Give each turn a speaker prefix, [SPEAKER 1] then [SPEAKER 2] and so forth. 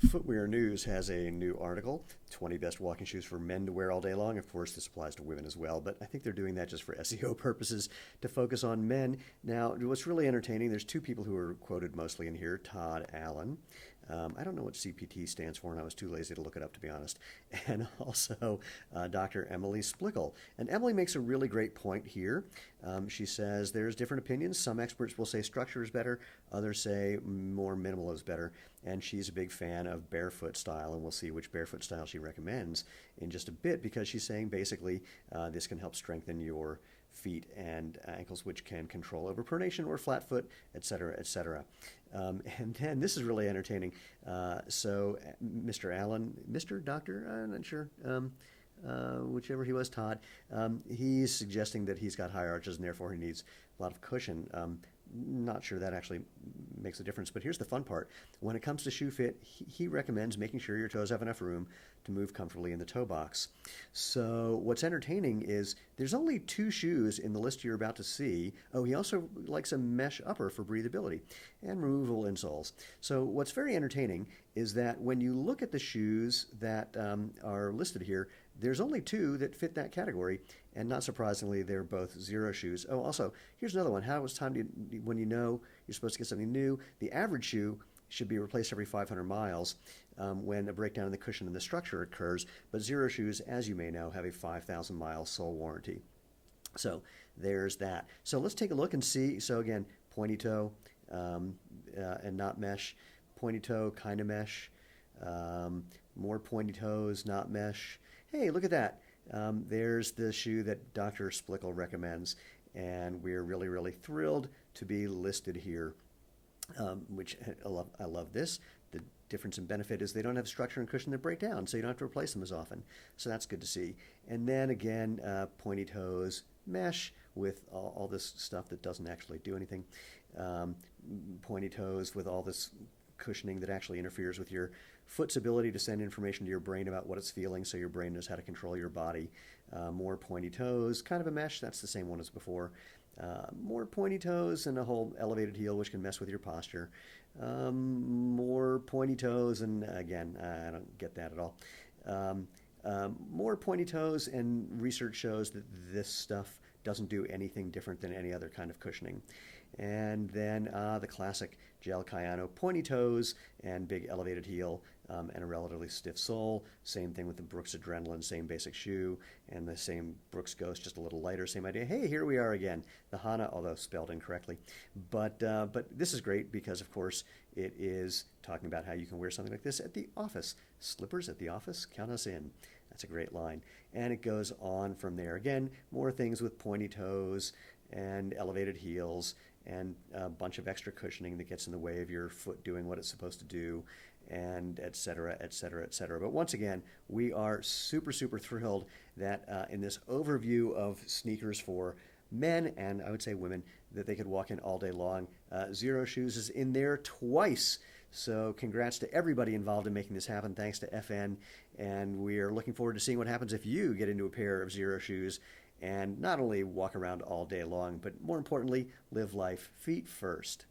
[SPEAKER 1] Footwear News has a new article, 20 best walking shoes for men to wear all day long. Of course, this applies to women as well, but I think they're doing that just for SEO purposes to focus on men. Now, what's really entertaining, there's two people who are quoted mostly in here, Todd Allen. I don't know what CPT stands for, and I was too lazy to look it up, to be honest. And also Dr. Emily Splickle. And Emily makes a really great point here. She says there's different opinions. Some experts will say structure is better, others say more minimal is better. And she's a big fan of barefoot style, and we'll see which barefoot style she recommends in just a bit, because she's saying basically this can help strengthen your feet and ankles, which can control overpronation or flat foot, etc., etc. And then this is really entertaining. So Mr. Allen, Mr. Doctor, I'm not sure, whichever he was, Todd, he's suggesting that he's got high arches and therefore he needs a lot of cushion. Not sure that actually makes a difference, but here's the fun part. When it comes to shoe fit, he recommends making sure your toes have enough room to move comfortably in the toe box. So what's entertaining is there's only two shoes in the list you're about to see. Oh, he also likes a mesh upper for breathability and removable insoles. So what's very entertaining is that when you look at the shoes that are listed here, there's only two that fit that category, and not surprisingly, they're both Xero shoes. Oh, also, here's another one. How much time when you know you're supposed to get something new? The average shoe should be replaced every 500 miles when a breakdown in the cushion and the structure occurs, but Xero shoes, as you may know, have a 5,000-mile sole warranty. So there's that. So let's take a look and see. So again, pointy toe and not mesh, pointy toe, kind of mesh, more pointy toes, not mesh. Hey, look at that. There's the shoe that Dr. Splickle recommends, and we're really, really thrilled to be listed here, which I love this. The difference in benefit is they don't have structure and cushion that break down, so you don't have to replace them as often. So that's good to see. And then again, pointy toes, mesh with all this stuff that doesn't actually do anything. Pointy toes with all this cushioning that actually interferes with your foot's ability to send information to your brain about what it's feeling, so your brain knows how to control your body. More pointy toes, kind of a mesh, that's the same one as before. More pointy toes and a whole elevated heel, which can mess with your posture. More pointy toes, and again, I don't get that at all. More pointy toes, and research shows that this stuff doesn't do anything different than any other kind of cushioning. And then the classic gel Cayano, pointy toes and big elevated heel and a relatively stiff sole. Same thing with the Brooks Adrenaline, same basic shoe, and the same Brooks Ghost, just a little lighter, same idea. Hey, here we are again. The Hana, although spelled incorrectly. But this is great because, of course, it is talking about how you can wear something like this at the office. Slippers at the office, count us in. That's a great line. And it goes on from there. Again, more things with pointy toes and elevated heels and a bunch of extra cushioning that gets in the way of your foot doing what it's supposed to do, and et cetera, et cetera, et cetera. But once again, we are super, super thrilled that in this overview of sneakers for men and I would say women that they could walk in all day long, Xero Shoes is in there twice. So congrats to everybody involved in making this happen. Thanks to FN. And we are looking forward to seeing what happens if you get into a pair of Xero Shoes and not only walk around all day long, but more importantly, live life feet first.